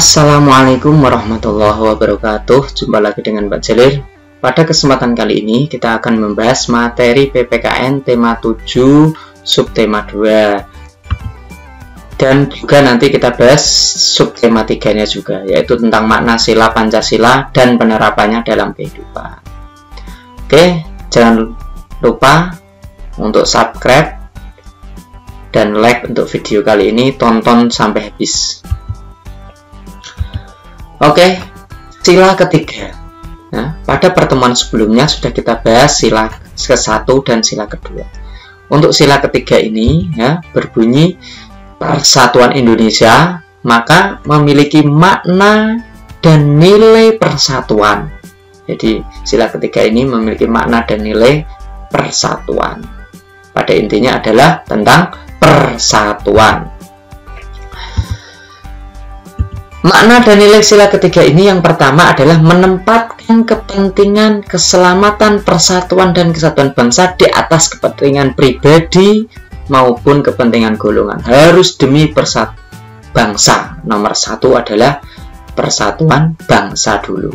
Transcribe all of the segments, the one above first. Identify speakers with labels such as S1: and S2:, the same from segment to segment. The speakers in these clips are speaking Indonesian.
S1: Assalamualaikum warahmatullahi wabarakatuh. Jumpa lagi dengan Pak Jalil. Pada kesempatan kali ini kita akan membahas materi PPKN tema 7 subtema 2. Dan juga nanti kita bahas subtema 3-nya juga, yaitu tentang makna sila Pancasila dan penerapannya dalam kehidupan. Oke, jangan lupa untuk subscribe dan like untuk video kali ini, tonton sampai habis. Oke, sila ketiga. Nah, pada pertemuan sebelumnya sudah kita bahas sila ke-1 dan sila kedua. Untuk sila ketiga ini ya, berbunyi persatuan Indonesia, maka memiliki makna dan nilai persatuan. Jadi, sila ketiga ini memiliki makna dan nilai persatuan. Pada intinya adalah tentang persatuan. Makna dan nilai sila ketiga ini yang pertama adalah menempatkan kepentingan keselamatan, persatuan, dan kesatuan bangsa di atas kepentingan pribadi maupun kepentingan golongan. Harus demi persatuan bangsa. Nomor satu adalah persatuan bangsa dulu.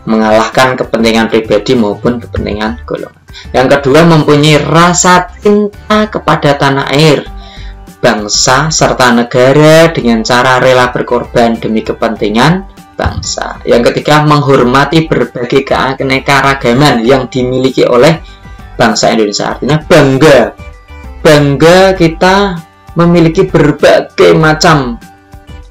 S1: Mengalahkan kepentingan pribadi maupun kepentingan golongan. Yang kedua, mempunyai rasa cinta kepada tanah air, bangsa serta negara dengan cara rela berkorban demi kepentingan bangsa. Yang ketiga, menghormati berbagai keanekaragaman yang dimiliki oleh bangsa Indonesia. Artinya bangga kita memiliki berbagai macam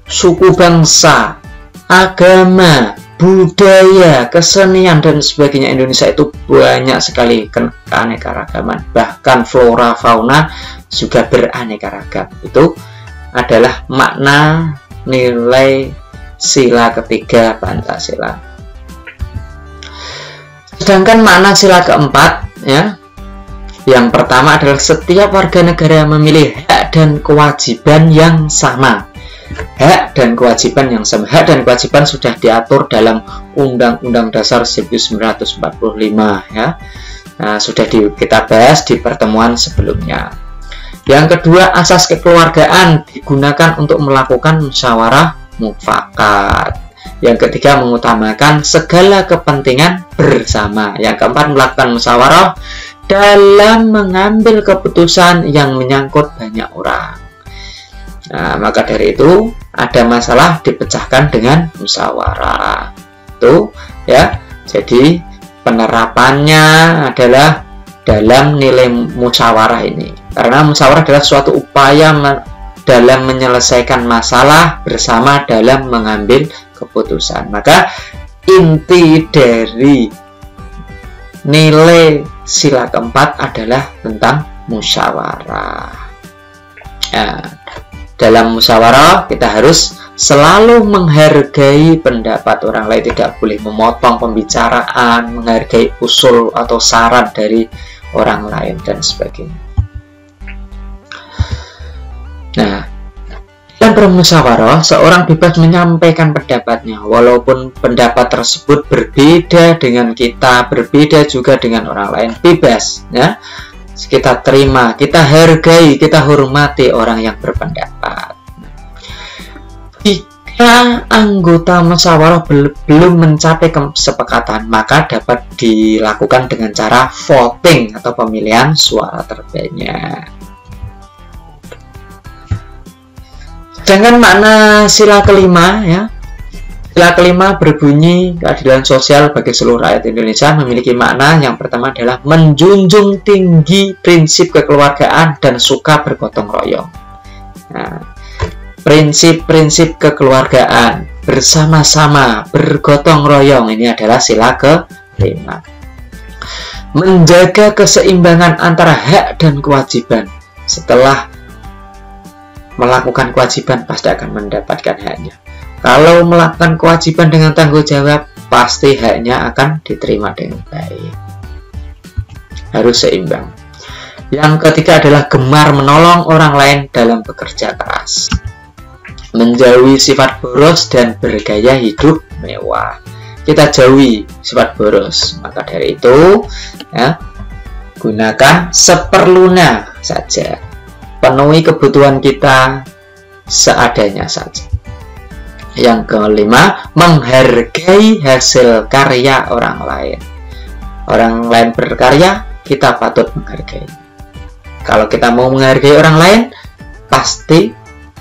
S1: suku bangsa, agama, budaya, kesenian, dan sebagainya. Indonesia itu banyak sekali keanekaragaman, bahkan flora fauna juga beraneka ragam. Itu adalah makna nilai sila ketiga Pancasila. Sedangkan makna sila keempat ya, yang pertama adalah setiap warga negara memiliki hak dan kewajiban yang sama. Hak dan kewajiban yang sama. Hak dan kewajiban sudah diatur dalam Undang-Undang Dasar 1945 ya. Nah, sudah kita bahas di pertemuan sebelumnya. Yang kedua, asas kekeluargaan digunakan untuk melakukan musyawarah mufakat. Yang ketiga, mengutamakan segala kepentingan bersama. Yang keempat, melakukan musyawarah dalam mengambil keputusan yang menyangkut banyak orang. Nah, maka dari itu ada masalah dipecahkan dengan musyawarah. Itu ya. Jadi penerapannya adalah dalam nilai musyawarah ini. Karena musyawarah adalah suatu upaya dalam menyelesaikan masalah bersama dalam mengambil keputusan. Maka inti dari nilai sila keempat adalah tentang musyawarah. Nah, dalam musyawarah kita harus selalu menghargai pendapat orang lain, tidak boleh memotong pembicaraan, menghargai usul atau saran dari orang lain dan sebagainya. Nah, dalam bermusyawarah, seorang bebas menyampaikan pendapatnya, walaupun pendapat tersebut berbeda dengan kita, berbeda juga dengan orang lain, bebas, ya. Kita terima, kita hargai, kita hormati orang yang berpendapat. Jika anggota musyawarah belum mencapai kesepakatan, maka dapat dilakukan dengan cara voting atau pemilihan suara terbanyak. Sedangkan makna sila kelima ya, sila kelima berbunyi keadilan sosial bagi seluruh rakyat Indonesia, memiliki makna yang pertama adalah menjunjung tinggi prinsip kekeluargaan dan suka bergotong royong. Nah, prinsip-prinsip kekeluargaan bersama-sama bergotong royong ini adalah sila kelima. Menjaga keseimbangan antara hak dan kewajiban. Setelah melakukan kewajiban pasti akan mendapatkan haknya. Kalau melakukan kewajiban dengan tanggung jawab, pasti haknya akan diterima dengan baik. Harus seimbang. Yang ketiga adalah gemar menolong orang lain dalam bekerja keras. Menjauhi sifat boros dan bergaya hidup mewah. Kita jauhi sifat boros. Maka dari itu, ya, gunakan seperlunya saja. Penuhi kebutuhan kita seadanya saja. Yang kelima, menghargai hasil karya orang lain. Orang lain berkarya, kita patut menghargai. Kalau kita mau menghargai orang lain, pasti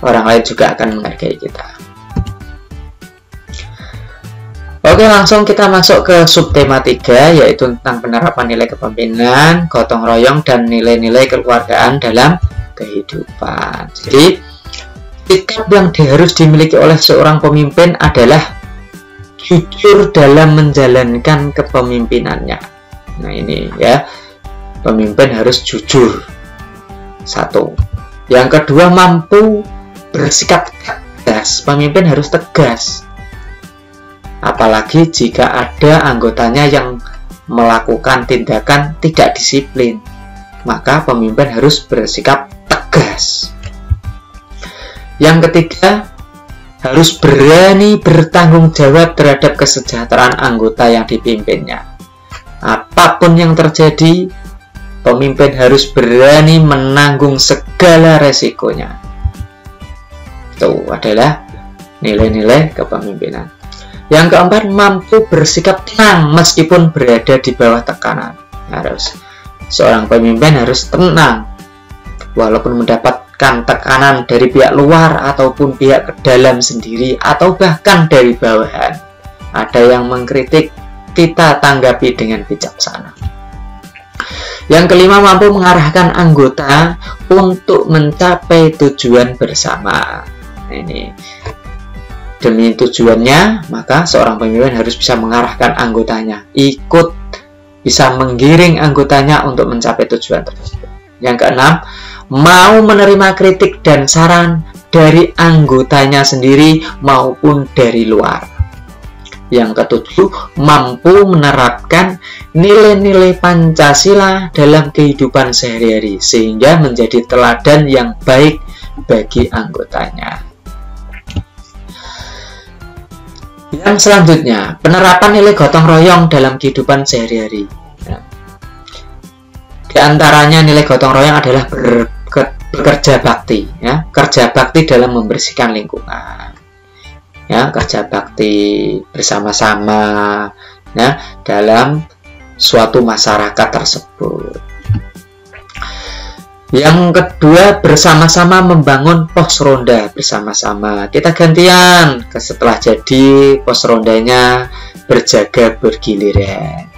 S1: orang lain juga akan menghargai kita. Oke, langsung kita masuk ke subtema 3, yaitu tentang penerapan nilai kepemimpinan, gotong royong, dan nilai-nilai kekeluargaan dalam kehidupan. Jadi, sikap yang harus dimiliki oleh seorang pemimpin adalah jujur dalam menjalankan kepemimpinannya. Nah, ini ya, pemimpin harus jujur. Satu. Yang kedua, mampu bersikap tegas. Pemimpin harus tegas. Apalagi jika ada anggotanya yang melakukan tindakan tidak disiplin, maka pemimpin harus bersikap tegas. Yang ketiga, harus berani bertanggung jawab terhadap kesejahteraan anggota yang dipimpinnya. Apapun yang terjadi, pemimpin harus berani menanggung segala resikonya. Itu adalah nilai-nilai kepemimpinan. Yang keempat, mampu bersikap tenang meskipun berada di bawah tekanan. Seorang pemimpin harus tenang walaupun mendapatkan tekanan dari pihak luar ataupun pihak ke dalam sendiri atau bahkan dari bawahan. Ada yang mengkritik, kita tanggapi dengan bijaksana. Yang kelima, mampu mengarahkan anggota untuk mencapai tujuan bersama. Ini demi tujuannya, maka seorang pemimpin harus bisa mengarahkan anggotanya, bisa menggiring anggotanya untuk mencapai tujuan tersebut. Yang keenam, mau menerima kritik dan saran dari anggotanya sendiri maupun dari luar. Yang ketujuh, mampu menerapkan nilai-nilai Pancasila dalam kehidupan sehari-hari sehingga menjadi teladan yang baik bagi anggotanya. Yang selanjutnya, penerapan nilai gotong royong dalam kehidupan sehari-hari. Di antaranya nilai gotong royong adalah bekerja bakti, ya, kerja bakti dalam membersihkan lingkungan, ya, kerja bakti bersama-sama, ya, dalam suatu masyarakat tersebut. Yang kedua, bersama-sama membangun pos ronda bersama-sama. Kita gantian, setelah jadi pos rondanya berjaga bergiliran.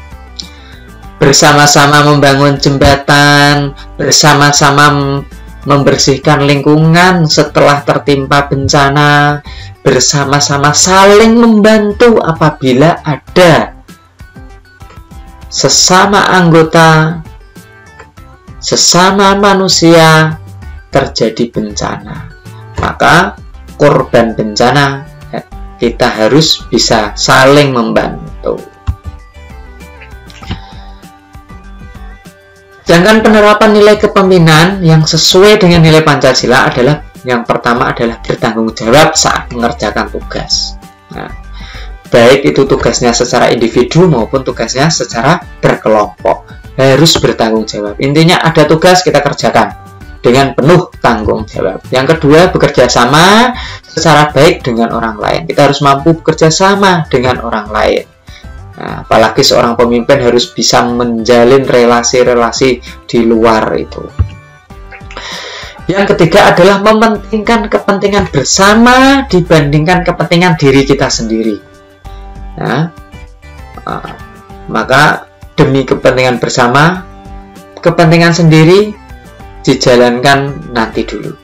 S1: Bersama-sama membangun jembatan, bersama-sama membersihkan lingkungan setelah tertimpa bencana, bersama-sama saling membantu apabila ada sesama anggota, sesama manusia terjadi bencana, maka korban bencana kita harus bisa saling membantu. Sedangkan penerapan nilai kepemimpinan yang sesuai dengan nilai Pancasila adalah yang pertama adalah bertanggung jawab saat mengerjakan tugas. Nah, baik itu tugasnya secara individu maupun tugasnya secara berkelompok. Harus bertanggung jawab. Intinya ada tugas kita kerjakan dengan penuh tanggung jawab. Yang kedua, bekerja sama secara baik dengan orang lain. Kita harus mampu bekerja sama dengan orang lain. Nah, apalagi seorang pemimpin harus bisa menjalin relasi-relasi di luar itu. Yang ketiga adalah mementingkan kepentingan bersama dibandingkan kepentingan diri kita sendiri. Nah, maka demi kepentingan bersama, kepentingan sendiri dijalankan nanti dulu.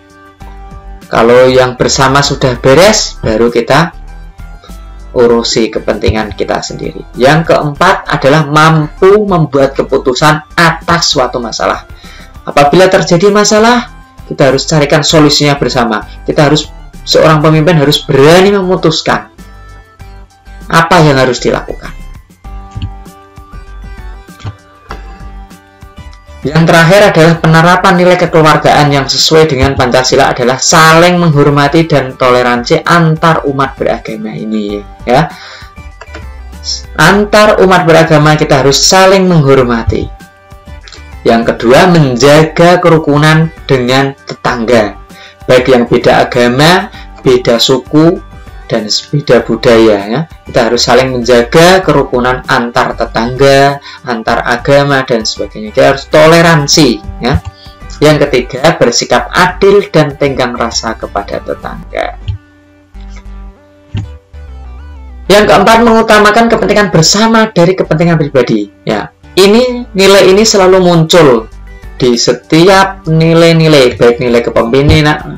S1: Kalau yang bersama sudah beres, baru kita urusi kepentingan kita sendiri. Yang keempat adalah mampu membuat keputusan atas suatu masalah. Apabila terjadi masalah, kita harus carikan solusinya bersama. Seorang pemimpin harus berani memutuskan apa yang harus dilakukan. Yang terakhir adalah penerapan nilai kekeluargaan yang sesuai dengan Pancasila adalah saling menghormati dan toleransi antar umat beragama ini, ya. Antar umat beragama kita harus saling menghormati. Yang kedua, menjaga kerukunan dengan tetangga, baik yang beda agama, beda suku, dan beda budaya ya. Kita harus saling menjaga kerukunan antar tetangga, antar agama dan sebagainya. Kita harus toleransi ya. Yang ketiga, bersikap adil dan tenggang rasa kepada tetangga. Yang keempat, mengutamakan kepentingan bersama dari kepentingan pribadi ya. Nilai ini selalu muncul di setiap nilai-nilai, baik nilai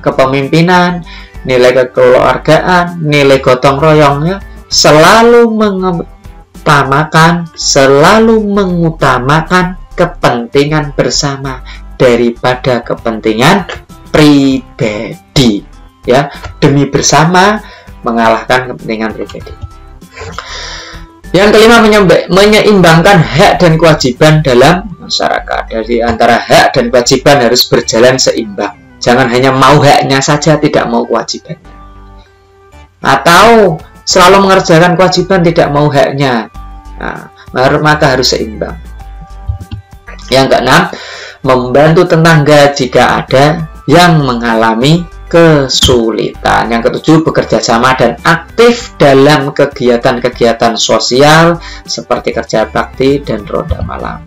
S1: kepemimpinan, nilai kekeluargaan, nilai gotong royong ya, selalu mengutamakan kepentingan bersama daripada kepentingan pribadi ya, demi bersama mengalahkan kepentingan pribadi. Yang kelima, menyeimbangkan hak dan kewajiban dalam masyarakat. Dari antara hak dan kewajiban harus berjalan seimbang. Jangan hanya mau haknya saja, tidak mau kewajibannya. Atau selalu mengerjakan kewajiban, tidak mau haknya. Nah, maka harus seimbang. Yang keenam, membantu tetangga jika ada yang mengalami kesulitan. Yang ketujuh, bekerja sama dan aktif dalam kegiatan-kegiatan sosial seperti kerja bakti dan ronda malam.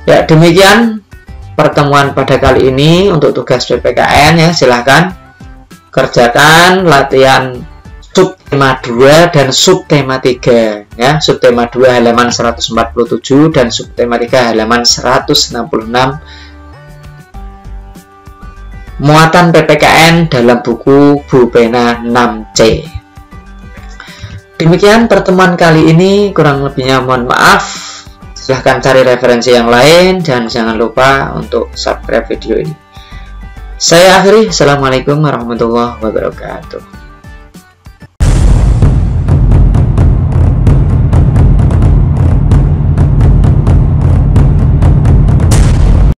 S1: Ya, demikian pertemuan pada kali ini untuk tugas PPKN ya. Silahkan kerjakan latihan subtema 2 dan subtema 3 ya. Subtema 2 halaman 147 dan subtema 3 halaman 166. Muatan PPKN dalam buku Pulpena 6C. Demikian pertemuan kali ini, kurang lebihnya mohon maaf. Silahkan cari referensi yang lain dan jangan lupa untuk subscribe video ini. Saya akhiri. Assalamualaikum warahmatullahi wabarakatuh.